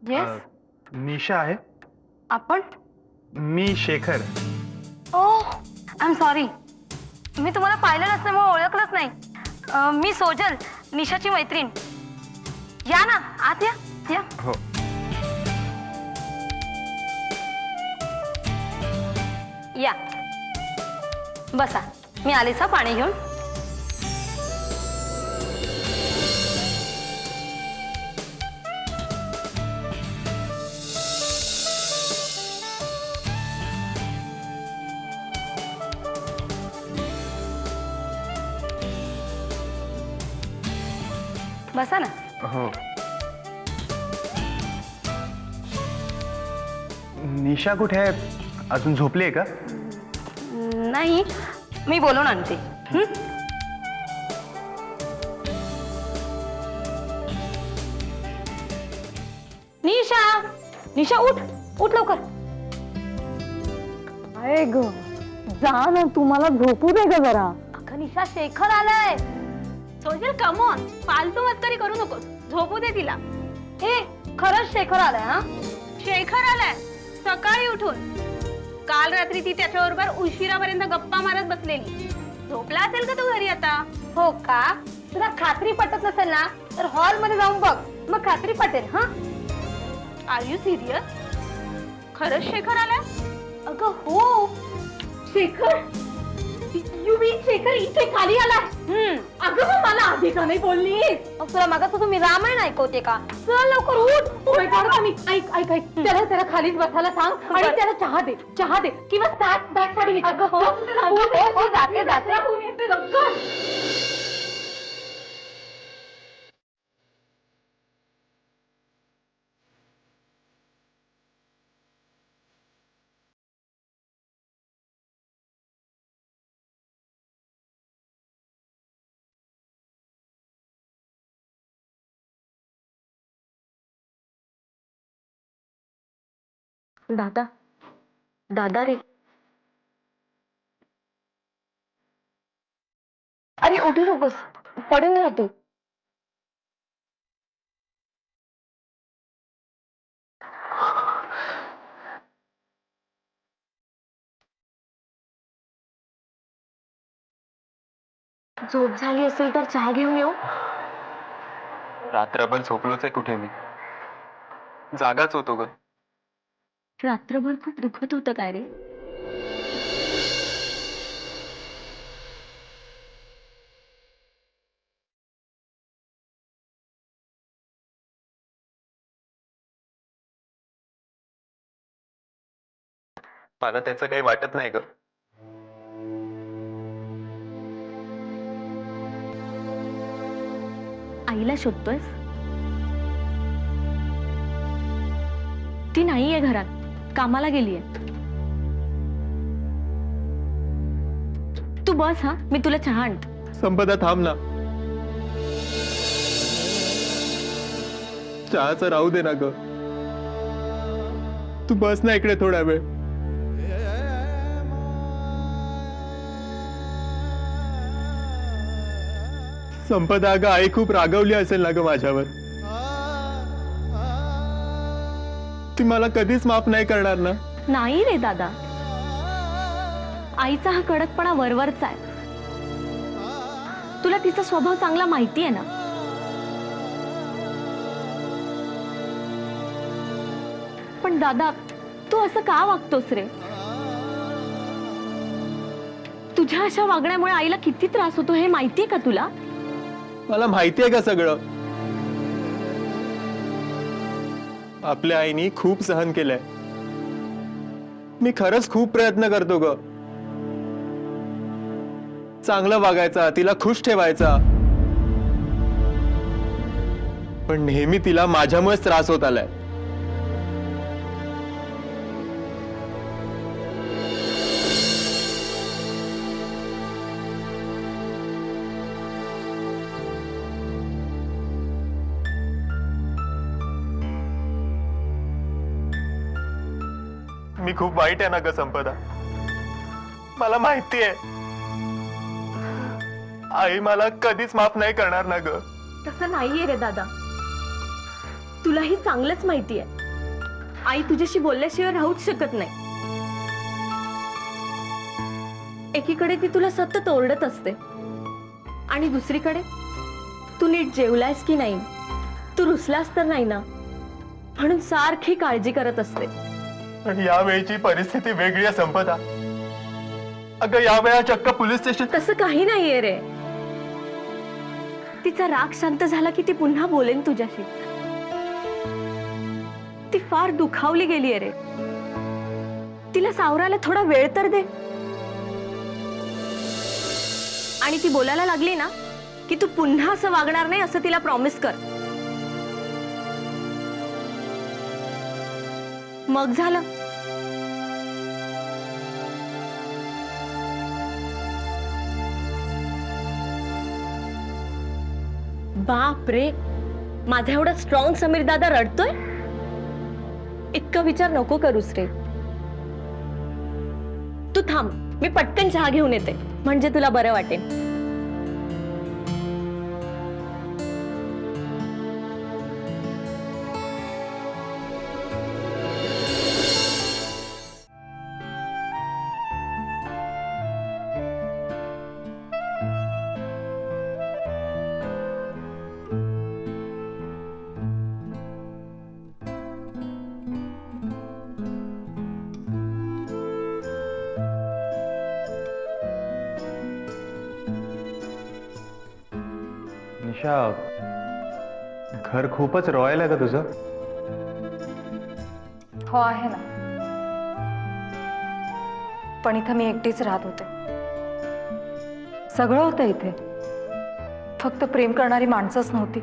Yes निशा आहे. आपण. मी शेखर. ओह I am sorry, मी तुम्हाला पाहिलं नसल्यामुळे ओळखलंच नाही. मी सोजल, निशाची मैत्रीण. या ना आत या. या. हो. या बसा, मी आलीच हा पाणी घेऊन. बसा ना. हो. निशा कुठे आहे? अजून झोपली आहे का? नाही, मी बोलून आणते. निशा, निशा उठ, उठ लवकर. अरे ग जा ना, तुम्हाला झोपू दे ग जरा. अगं निशा, शेखर आलाय. सोजल कम ऑन, फालतू मस्करी करू नकोस, झोपू दे तिला. हे खरंच शेखर आलाय. हा शेखर आलाय सकाळी उठून. काल रात्री ती त्याच्याबरोबर उशिरापर्यंत गप्पा मारत बसलेली. झोपला असेल का तू घरी आता? हो का? तुला खात्री पटत नसेल ना तर हॉल मध्ये जाऊन बघ, मग खात्री पटेल. हा आर यू सिरियस? खरंच शेखर आलाय? अगं हो, शेखर. यू मीन शेखर इथे खाली आलाय? अगं मग मला आधी का नाही बोललीस? तुला मागापासून मी रामायण ऐकवते का? चल लवकर उठ. मी ऐक ऐक ऐक, त्याला खालीच बसायला सांग आणि त्याला चहा दे, चहा दे किंवा ताट साडी. अगं हो जाते जाते. दादा, दादा रे. अरे उठू नकोस, पडून राहतो. झोप झाली असेल तर चहा घेऊन येऊ. रात्रभर झोपलोच आहे कुठे मी. जागाच होतो ग. रात्रभर खूप दुखत होतं काय रे? मला त्याचं काही वाटत नाही ग. आईला शोधतोयस? ती नाहीये घरात, कामाला गेलीये. तू बस हा, मी तुला चहा आणते. संपदा थांब ना. चहाचं राहू दे ना ग. तू बस ना इकडे थोडा वेळ. संपदा अगं, आई खूप रागवली असेल ना ग माझ्यावर. ती मला कधीच माफ नाही करणार ना. नाही रे दादा, आईचा हा कडकपणा वरवरचा आहे. तुला तिचा स्वभाव चांगला माहिती आहे ना. पण दादा, तू असं का वागतोस रे? तुझ्या अशा वागण्यामुळे आईला किती त्रास होतो हे माहितीये का तुला? मला माहितीये का सगळं. आपल्या आईनी खूप सहन केलंय. मी खरंच खूप प्रयत्न करतो ग. चांगलं वागायचा, तिला खुश ठेवायचा. पण नेहमी तिला माझ्यामुळेच त्रास होत आलाय. मी खूप वाईट आहे ना ग संपदा. मला माहिती आहे आई मला कधीच माफ नाही करणार ना ग. तसं नाहीये रे दादा. तुलाही चांगलंच माहिती आहे आई तुझ्याशी बोलल्याशिवाय राहूच शकत नाही. एकीकडे ती तुला सतत ओरडत असते आणि दुसरीकडे तू नीट जेवलायस की नाही, तू रुसलास तर नाही ना, म्हणून सारखी काळजी करत असते. पण यावेळीची परिस्थिती वेगळी आहे संपदा. अगं यावेळा चक्क पोलीस स्टेशन. तसं काही नाहीये रे. तिचा राग शांत झाला की ती पुन्हा बोलेन तुझ्याशी. ती फार दुखावली गेलीये रे. तिला सावरायला थोडा वेळ तर दे. आणि ती बोलायला लागली ना की तू पुन्हा असं वागणार नाही असं तिला प्रॉमिस कर. मग झालं. बाप रे, माझा एवढा स्ट्रॉंग समीर दादा रडतोय. इतका विचार नको करूस रे. तू थांब, मी पटकन चहा घेऊन येते म्हणजे तुला बरं वाटेल. निशा, घर खूपच रॉयल आहे का तुझं? हो आहे ना, पण इथं मी एकटीच राहत होते. सगळं होतं इथे, फक्त प्रेम करणारी माणसंच नव्हती.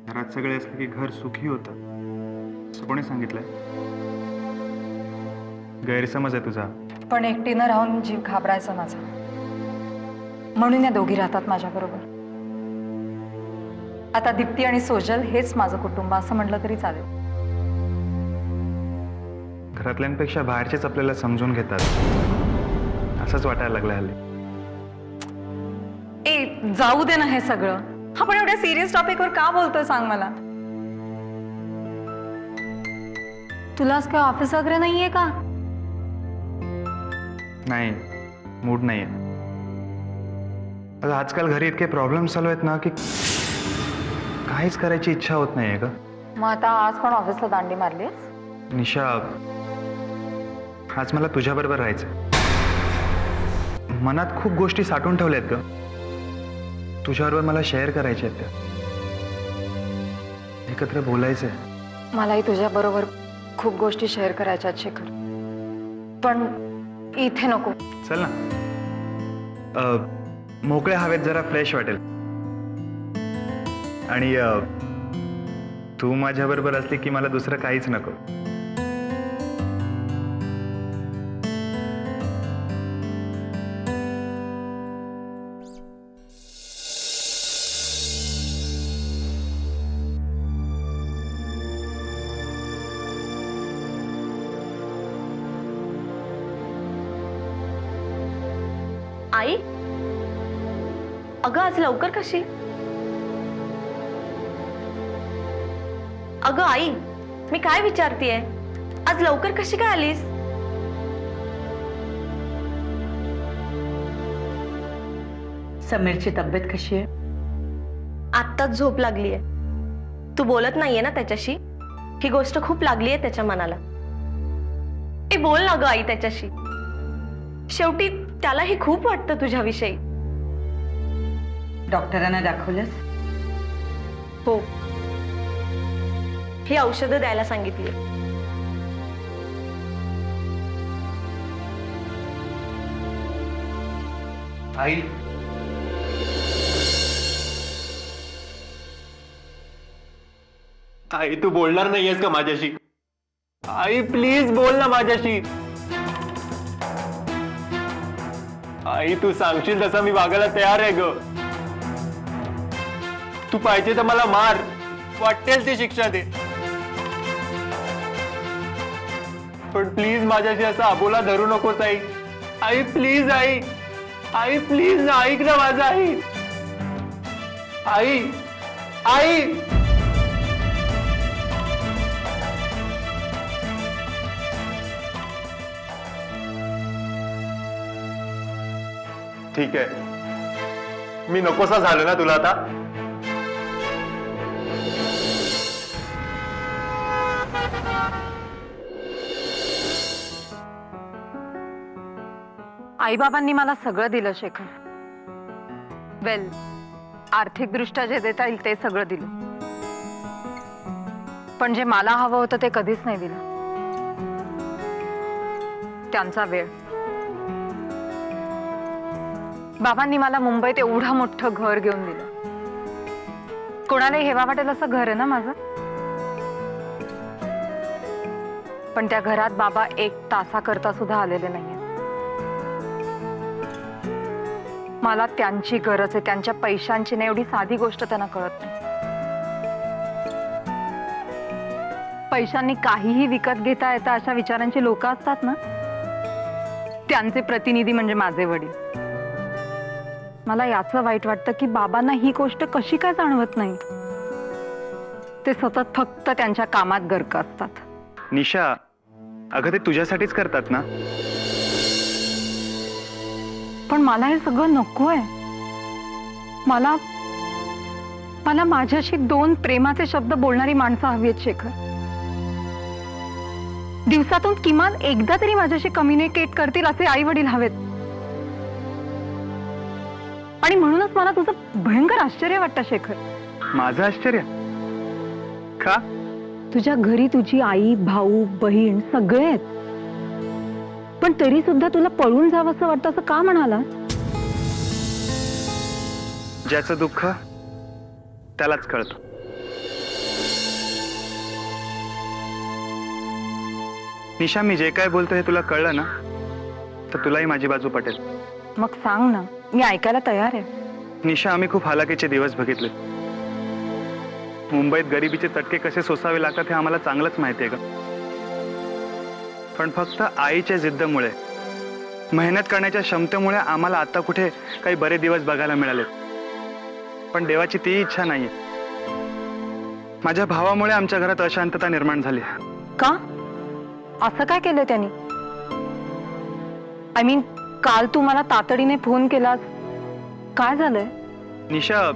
घरात सगळे असले की घर सुखी होतं असं कोणी सांगितलंय? गैरसमज आहे तुझा. पण एकटीनं राहून जीव घाबरायचा माझा, म्हणून या दोघी राहतात माझ्याबरोबर. आता दीप्ती आणि सोजल हेच माझं कुटुंब असं म्हटलं तरी चालेल. घरातल्यांपेक्षा बाहेरचेच आपल्याला समजून घेतात असंच वाटायला लागलं हल्ली. ए जाऊ दे ना हे सगळं. आपण एवढ्या सिरियस टॉपिकवर का बोलतोय सांग मला. तुला आज काय ऑफिस वगैरे नाहीये का? नाही, मूड नाहीये. आजकाल घरी इतके प्रॉब्लेम चालू आहेत ना की काहीच करायची इच्छा होत नाहीये का? मग आता आज पण ऑफिसला दांडी मारलीस? निशा, आज मला तुझ्याबरोबर राहायचं. मनात खूप गोष्टी साठवून ठेवल्यात ग, तुझ्याबरोबर मला शेअर करायच्या आहेत त्या. एकत्र बोलायचंय. मलाही तुझ्याबरोबर खूप गोष्टी शेअर करायच्या आहेत शेखर, पण इथे नको. चल ना, मोकळ्या हवेत जरा फ्रेश वाटेल. आणि तू माझ्याबरोबर असली की मला दुसरं काहीच नको. आई, अगं आज लवकर कशी? अगं आई, मी काय विचारतीये, आज लवकर कशी काय आलीस? समीरची तब्येत कशी आहे? आत्ताच झोप लागलीये. तू बोलत नाहीये ना त्याच्याशी? ही गोष्ट खूप लागलीये त्याच्या मनाला. ए बोल ना ग आई त्याच्याशी. शेवटी त्यालाही खूप वाटतं तुझ्याविषयी. डॉक्टरांना दाखवलंस? हो, ही औषधं द्यायला सांगितली. आई, आई तू बोलणार नाहीयेस का माझ्याशी? आई प्लीज बोल ना माझ्याशी. आई तू सांगशील तसा मी वागायला तयार आहे ग. तू पाहिजे तर मला मार, वाटेल ती शिक्षा दे, पण प्लीज माझ्याशी असा अबोला धरू नकोस आई. आई प्लीज, आई आई प्लीज ना, ऐक ना माझं आई. आई आई ठीक आहे, मी नकोसा झालो ना तुला आता. आईबाबांनी मला सगळं दिलं शेखर. वेल, आर्थिकदृष्ट्या जे देता येईल ते सगळं दिलं, पण जे मला हवं होतं ते कधीच नाही दिलं. त्यांचा वेळ. बाबांनी मला मुंबईत एवढं मोठं घर घेऊन दिलं. कोणालाही हेवा वाटेल असं घर आहे ना माझं. पण त्या घरात बाबा एक तासाकरता सुद्धा आलेले नाहीये. मला त्यांची गरज आहे, त्यांच्या पैशांची नाही. एवढी साधी गोष्ट त्यांना कळत नाही. पैशांनी काहीही विकत घेता येतं अशा विचारांची लोक असतात ना, त्यांचे प्रतिनिधी म्हणजे माझे वडील. मला याचं वाईट वाटतं की बाबांना ही गोष्ट कशी काय जाणवत नाही. ते सतत फक्त त्यांच्या कामात गर्क असतात. निशा, अगं ते तुझ्यासाठीच करतात ना. पण मला हे सगळं नकोय. मला मला माझ्याशी 2 प्रेमाचे शब्द बोलणारी माणसं हवी आहेत शेखर. दिवसातून किमान एकदा तरी माझ्याशी कम्युनिकेट करतील असे आई वडील हवेत. आणि म्हणूनच मला तुझं भयंकर आश्चर्य वाटतं शेखर. माझं आश्चर्य का? तुझ्या घरी तुझी आई, भाऊ, बहीण सगळे आहेत, पण तरी सुद्धा तुला पळून जावं असं वाटतं. असं का म्हणाला? ज्याचं दुःख त्यालाच कळतं. निशा, मी जे काय बोलतो हे तुला कळलं ना, तर तुलाही माझी बाजू पटेल. मग सांग ना, मी ऐकायला तयार आहे. निशा, आम्ही खूप हालाकीचे दिवस बघितले. मुंबईत गरिबीचे चटके कसे सोसावे लागतात हे आम्हाला चांगलंच माहिती आहे का. पण फक्त आईच्या जिद्दमुळे, मेहनत करण्याच्या क्षमतेमुळे आम्हाला आता कुठे काही बरे दिवस बघायला मिळाले. पण देवाची ती इच्छा नाहीये. माझ्या भावामुळे आमच्या घरात अशांतता निर्माण झाली. का? असं काय केलं त्यांनी? आय मीन, काल तू मला तातडीने फोन केलास, काय झालंय? निशा,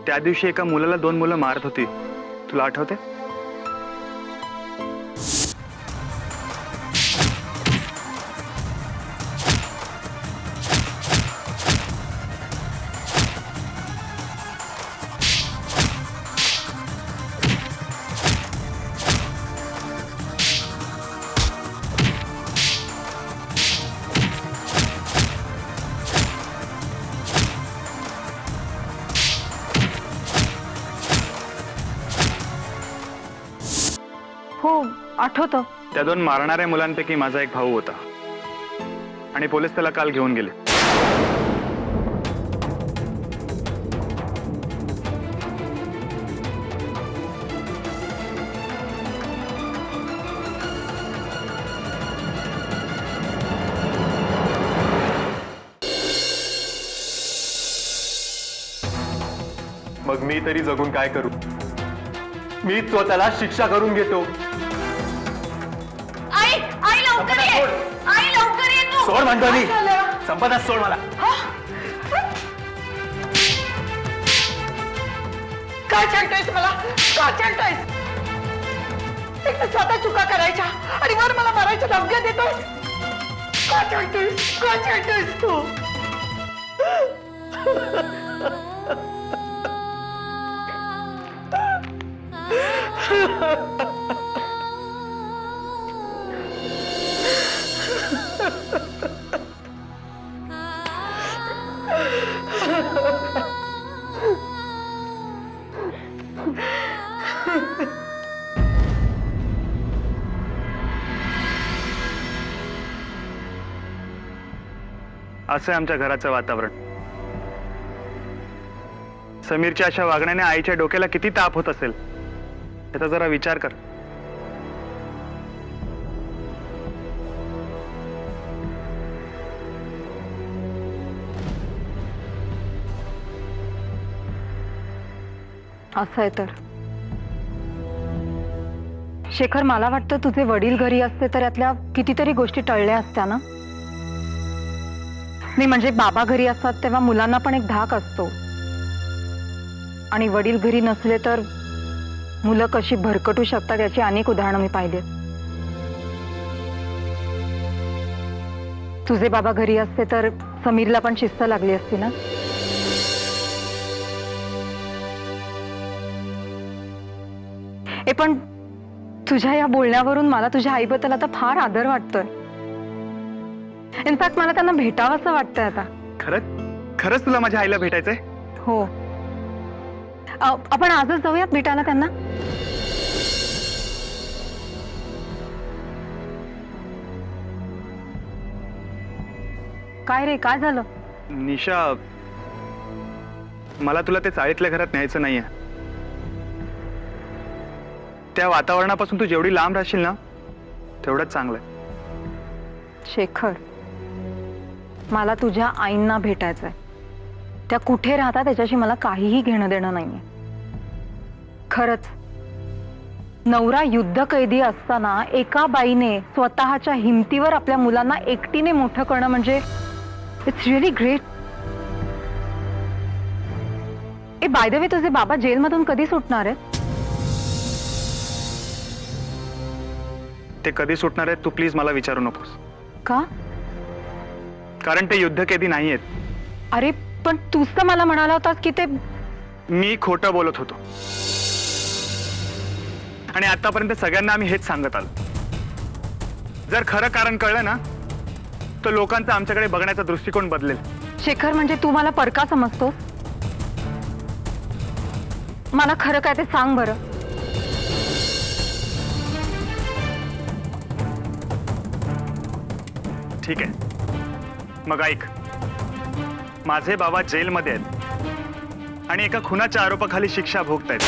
त्या दिवशी एका मुलाला 2 मुलं मारत होती, तुला आठवते? हो, आठवतं. त्या 2 मारणाऱ्या मुलांपैकी माझा एक भाऊ होता आणि पोलीस त्याला काल घेऊन गेले. मग मी तरी जगून काय करू? मी स्वतःला शिक्षा करून घेतो. आई, आई लवकर ये. आई लवकर ये तू. सोड म्हणतो मी. संपदा, सोड मला. काय सांगतोयस मला? का सांगतोयस? एक तर स्वतः चुका करायच्या आणि वर मला मारायच्या धमक्या देतोयस. का सांगतोयस? का सांगतोयस तू? असं आहे आमच्या घराचं वातावरण. समीरच्या अशा वागण्याने आईच्या डोक्याला किती ताप होत असेल याचा जरा विचार कर. असं आहे तर शेखर, मला वाटतं तुझे वडील घरी असते तर यातल्या कितीतरी गोष्टी टळल्या असत्या ना. नाही म्हणजे बाबा घरी असतात तेव्हा मुलांना पण एक धाक असतो, आणि वडील घरी नसले तर मुलं कशी भरकटू शकतात याची अनेक उदाहरणं मी पाहिली. तुझे बाबा घरी असते तर समीरला पण शिस्त लागली असती ना. पण तुझ्या या बोलण्यावरून मला तुझ्या आईबद्दल आता फार आदर वाटतोय. इनफॅक्ट मला त्यांना भेटावंसं वाटतंय आता. खरंच तुला माझ्या आईला भेटायचंय? हो, आपण आजच जाऊयात भेटायला त्यांना. काय रे, काय झालं? निशा, मला तुला ते चाळीतल्या घरात न्यायचं नाहीये. त्या वातावरणापासून तू जेवढी लांब राहशील ना तेवढंच चांगलं आहे. शेखर, मला तुझ्या आईंना भेटायचंय. त्या कुठे राहतात त्याच्याशी मला काहीही घेणं देणं नाहीये. खरंच, नवरा युद्ध कैदी असताना एका बाईने स्वतःच्या हिमतीवर आपल्या मुलांना एकटीने मोठं करणं म्हणजे it's really great. A, by the way, तुझे बाबा जेलमधून कधी सुटणार आहेत? ते कधी सुटणार आहेत तू प्लीज मला विचारू नकोस. का? कारण ते युद्धकैदी नाही आहेत. अरे पण तूच तर मला म्हणाला होतास की ते. मी खोटं बोलत होतो, आणि आतापर्यंत सगळ्यांना आम्ही हेच सांगत आलो. जर खरं कारण कळलं ना तर लोकांचा आमच्याकडे बघण्याचा दृष्टिकोन बदलेल. शेखर, म्हणजे तू मला परका समजतोस? मला खरं काय ते सांग बरं. ठीक आहे, मग ऐक. माझे बाबा जेलमध्ये आहेत आणि एका खुनाच्या आरोपाखाली शिक्षा भोगतायत.